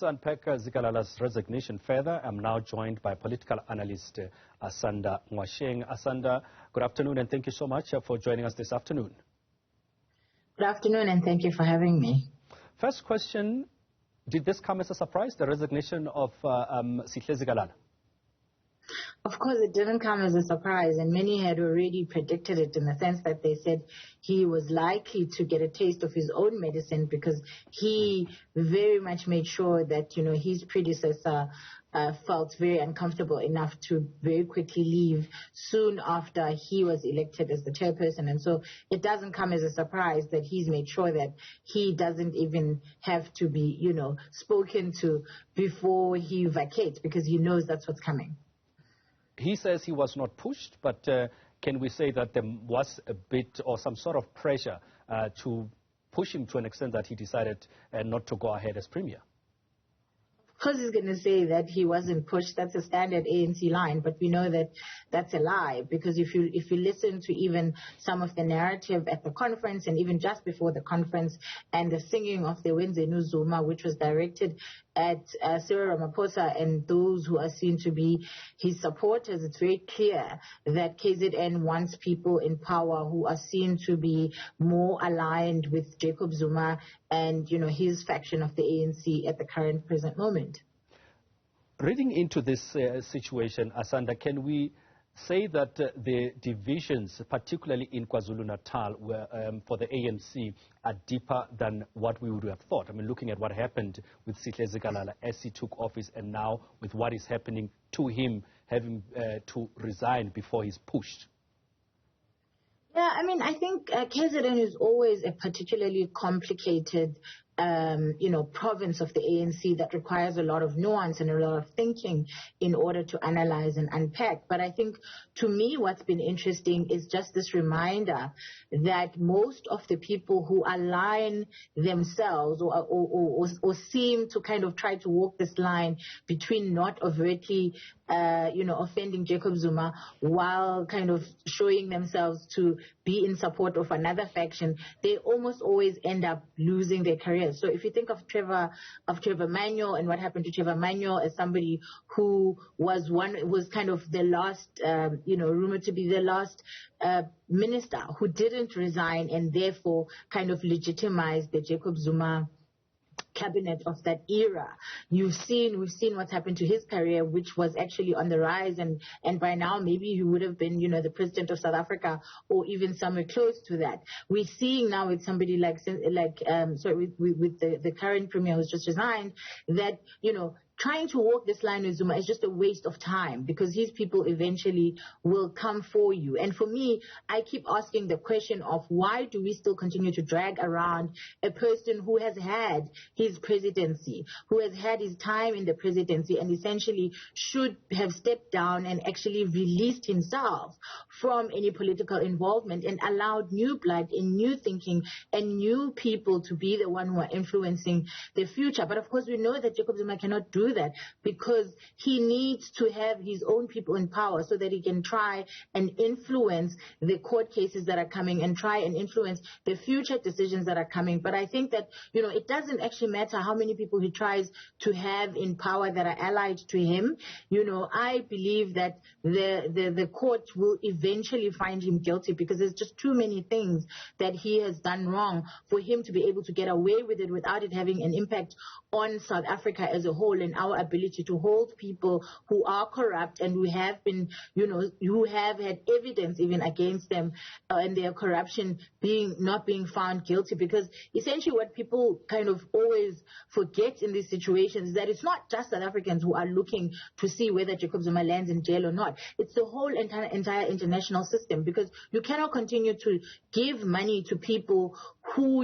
Unpack Zikalala's resignation further. I'm now joined by political analyst Asanda Ngoasheng. Asanda, good afternoon and thank you so much for joining us this afternoon. Good afternoon and thank you for having me. First question, did this come as a surprise, the resignation of Sihle Zikalala? Of course, it didn't come as a surprise, and many had already predicted it in the sense that they said he was likely to get a taste of his own medicine because he very much made sure that, his predecessor felt very uncomfortable enough to very quickly leave soon after he was elected as the chairperson. And so it doesn't come as a surprise that he's made sure that he doesn't even have to be, spoken to before he vacates because he knows that's what's coming. He says he was not pushed, but can we say that there was a bit or some sort of pressure to push him to an extent that he decided not to go ahead as premier? Of course he's going to say that he wasn't pushed. That's a standard ANC line, but we know that that's a lie because if you listen to even some of the narrative at the conference and even just before the conference and the singing of the Newzroom, which was directed at Cyril Ramaphosa and those who are seen to be his supporters, it's very clear that KZN wants people in power who are seen to be more aligned with Jacob Zuma and, his faction of the ANC at the current present moment. Reading into this situation, Asanda, can we say that the divisions, particularly in KwaZulu-Natal, for the ANC, are deeper than what we would have thought? I mean, looking at what happened with Sihle Zikalala as he took office and now with what is happening to him having to resign before he's pushed. Yeah, I think KZN is always a particularly complicated province of the ANC that requires a lot of nuance and a lot of thinking in order to analyze and unpack. But I think to me what's been interesting is just this reminder that most of the people who align themselves or seem to kind of try to walk this line between not overtly offending Jacob Zuma while kind of showing themselves to be in support of another faction, they almost always end up losing their careers. So if you think of Trevor Manuel and what happened to Trevor Manuel as somebody who was kind of the last, rumored to be the last minister who didn't resign and therefore kind of legitimized the Jacob Zuma cabinet of that era. We've seen what's happened to his career, which was actually on the rise, and by now maybe he would have been, the president of South Africa or even somewhere close to that. We're seeing now with somebody with the current premier who's just resigned that, trying to walk this line with Zuma is just a waste of time because his people eventually will come for you. And for me, I keep asking the question of why do we still continue to drag around a person who has had his presidency, who has had his time in the presidency and essentially should have stepped down and actually released himself from any political involvement and allowed new blood and new thinking and new people to be the one who are influencing the future. But of course, we know that Jacob Zuma cannot do that because he needs to have his own people in power so that he can try and influence the court cases that are coming and try and influence the future decisions that are coming. But I think that, it doesn't actually matter how many people he tries to have in power that are allied to him. I believe that the court will eventually find him guilty because there's just too many things that he has done wrong for him to be able to get away with it without it having an impact on South Africa as a whole and our ability to hold people who are corrupt and who have been, who have had evidence even against them and their corruption not being found guilty. Because essentially what people kind of always forget in these situations is that it's not just South Africans who are looking to see whether Jacob Zuma lands in jail or not. It's the whole entire international system because you cannot continue to give money to people who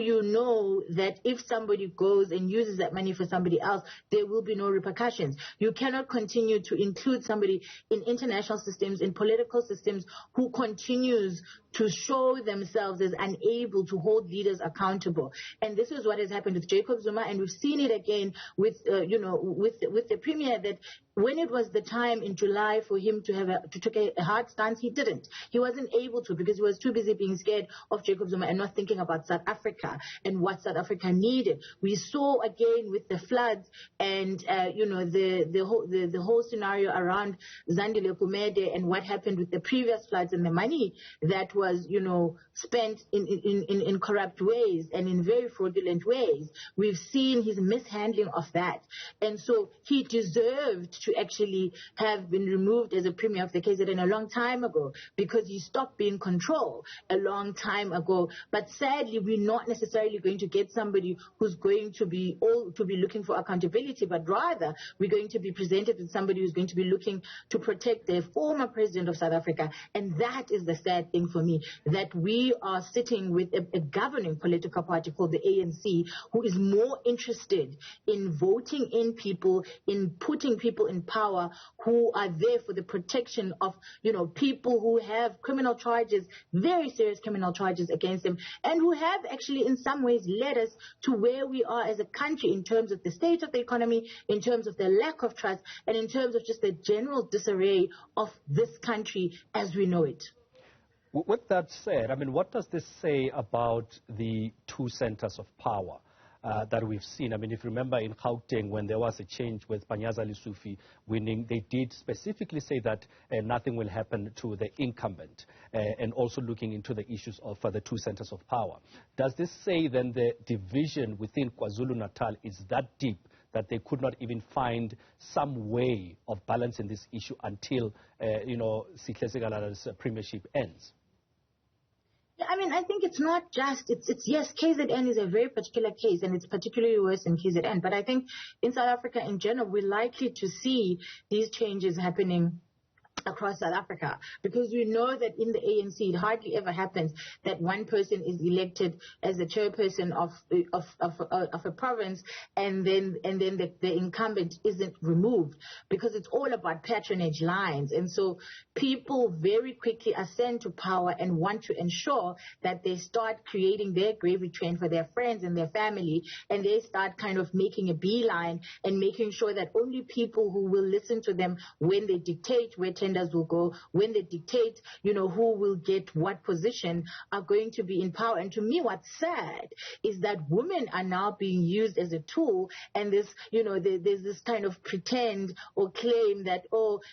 that if somebody goes and uses that money for somebody else, there will be no repercussions. You cannot continue to include somebody in international systems, in political systems, who continues to show themselves as unable to hold leaders accountable. And this is what has happened with Jacob Zuma, and we've seen it again with the premier, that when it was the time in July for him to take a hard stance, he didn't. He wasn't able to because he was too busy being scared of Jacob Zuma and not thinking about South Africa and what South Africa needed. We saw again with the floods and the whole scenario around Zandile Kumede and what happened with the previous floods and the money that was spent in corrupt ways and in very fraudulent ways. We've seen his mishandling of that, and so he deserved to actually have been removed as a premier of the KZN a long time ago because he stopped being control a long time ago. But sadly, we're not necessarily going to get somebody who's going to be looking for accountability, but rather we're going to be presented with somebody who's going to be looking to protect the former president of South Africa. And that is the sad thing for me, that we are sitting with a governing political party called the ANC, who is more interested in voting in people, in putting people in power who are there for the protection of, people who have criminal charges, very serious criminal charges against them, and who have actually in some ways led us to where we are as a country in terms of the state of the economy, in terms of the lack of trust, and in terms of just the general disarray of this country as we know it. With that said, what does this say about the two centers of power that we've seen? If you remember in Gauteng, when there was a change with Panyaza Lesufi winning, they did specifically say that nothing will happen to the incumbent, and also looking into the issues of the two centers of power. Does this say then the division within KwaZulu-Natal is that deep that they could not even find some way of balancing this issue until, Sihle Zikalala's premiership ends? Yeah, I think it's not just, yes, KZN is a very particular case, and it's particularly worse in KZN. But I think in South Africa in general, we're likely to see these changes happening across South Africa, because we know that in the ANC it hardly ever happens that one person is elected as the chairperson of a province and then the incumbent isn't removed, because it's all about patronage lines. And so people very quickly ascend to power and want to ensure that they start creating their gravy train for their friends and their family, and they start kind of making a beeline and making sure that only people who will listen to them when they dictate where tenders will go, when they dictate, who will get what position, are going to be in power. And to me, what's sad is that women are now being used as a tool, and this, there's this kind of pretend or claim that,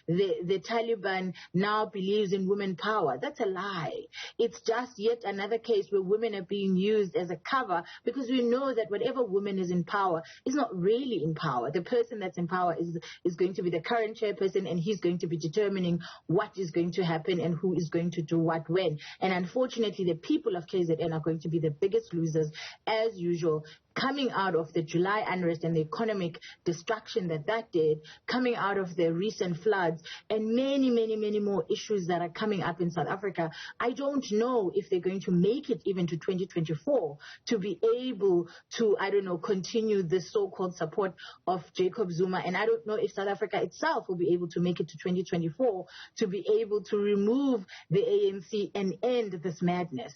the Taliban now believes in women power. That's a lie. It's just yet another case where women are being used as a cover, because we know that whatever woman is in power is not really in power. The person that's in power is going to be the current chairperson, and he's going to be determining what is going to happen and who is going to do what when. And unfortunately, the people of KZN are going to be the biggest losers, as usual, coming out of the July unrest and the economic destruction that did, coming out of the recent floods, and many, many, many more issues that are coming up in South Africa. I don't know if they're going to make it even to 2024 to be able to, continue this so-called support of Jacob Zuma. And I don't know if South Africa itself will be able to make it to 2024 to be able to remove the ANC and end this madness.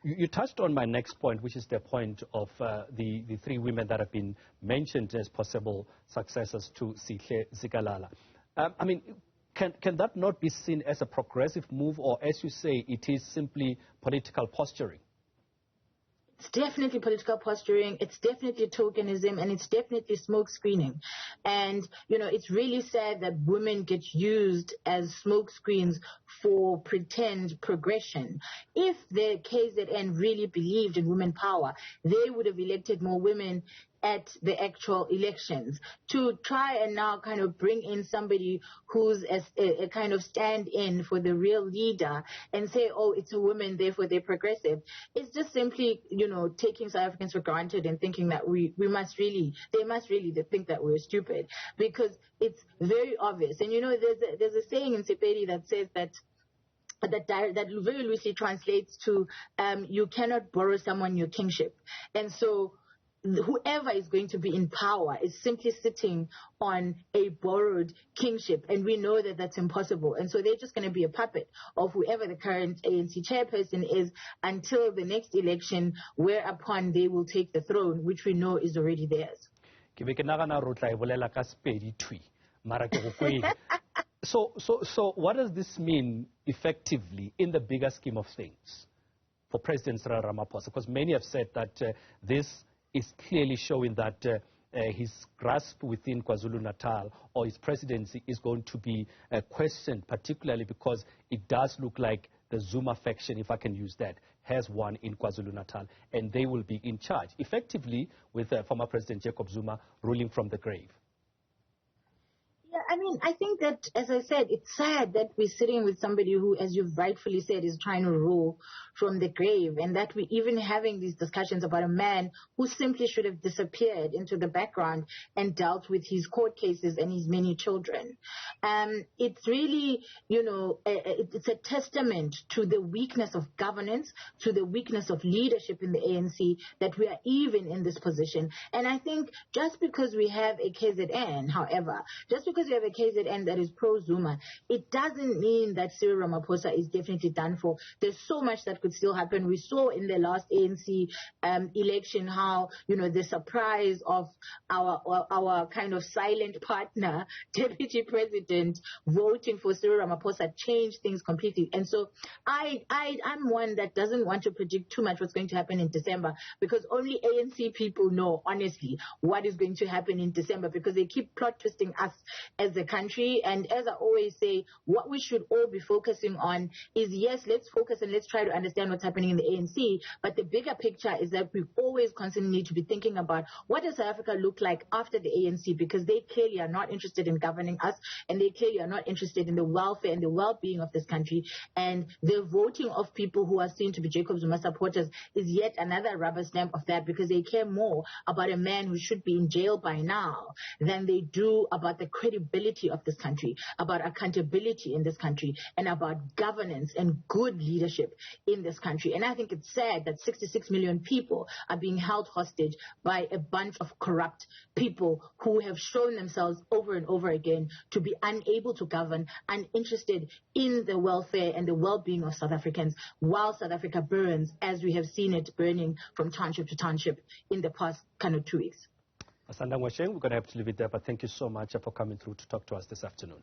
You touched on my next point, which is the point of the three women that have been mentioned as possible successors to Sihle Zikalala. Can that not be seen as a progressive move, or, as you say, it is simply political posturing? It's definitely political posturing, it's definitely tokenism, and it's definitely smoke screening. And, it's really sad that women get used as smoke screens for pretend progression. If the KZN really believed in women power, they would have elected more women at the actual elections. To try and now kind of bring in somebody who's a kind of stand-in for the real leader and say, it's a woman, therefore they're progressive, it's just simply, taking South Africans for granted and thinking that they must really think that we're stupid, because it's very obvious. And there's a saying in Sepedi that says that very loosely translates to you cannot borrow someone your kingship. And so whoever is going to be in power is simply sitting on a borrowed kingship, and we know that that's impossible. And so they're just going to be a puppet of whoever the current ANC chairperson is until the next election, whereupon they will take the throne, which we know is already theirs. So what does this mean effectively in the bigger scheme of things for President Cyril Ramaphosa? Because many have said that this is clearly showing that his grasp within KwaZulu-Natal or his presidency is going to be questioned, particularly because it does look like the Zuma faction, if I can use that, has won in KwaZulu-Natal, and they will be in charge, effectively with former President Jacob Zuma ruling from the grave. Yeah, I mean, I think that, as I said, it's sad that we're sitting with somebody who, as you've rightfully said, is trying to rule from the grave, and that we're even having these discussions about a man who simply should have disappeared into the background and dealt with his court cases and his many children. It's really, it's a testament to the weakness of governance, to the weakness of leadership in the ANC, that we are even in this position. And I think just because we have a KZN, however, just because we have a KZN that is pro-Zuma, it doesn't mean that Cyril Ramaphosa is definitely done for. There's so much that could still happen. We saw in the last ANC election how, the surprise of our kind of silent partner, Deputy President, voting for Cyril Ramaphosa changed things completely. And so I'm one that doesn't want to predict too much what's going to happen in December, because only ANC people know, honestly, what is going to happen in December, because they keep plot twisting us as a country. And as I always say, what we should all be focusing on is, yes, let's focus and let's try to understand what's happening in the ANC, but the bigger picture is that we always constantly need to be thinking about what does South Africa look like after the ANC, because they clearly are not interested in governing us, and they clearly are not interested in the welfare and the well-being of this country. And the voting of people who are seen to be Jacob Zuma supporters is yet another rubber stamp of that, because they care more about a man who should be in jail by now than they do about the credibility of this country, about accountability in this country, and about governance and good leadership in this country. And I think it's sad that 66 million people are being held hostage by a bunch of corrupt people who have shown themselves over and over again to be unable to govern, uninterested in the welfare and the well-being of South Africans, while South Africa burns, as we have seen it burning from township to township in the past kind of 2 weeks. Asanda Ngoasheng, we're going to have to leave it there, but thank you so much for coming through to talk to us this afternoon.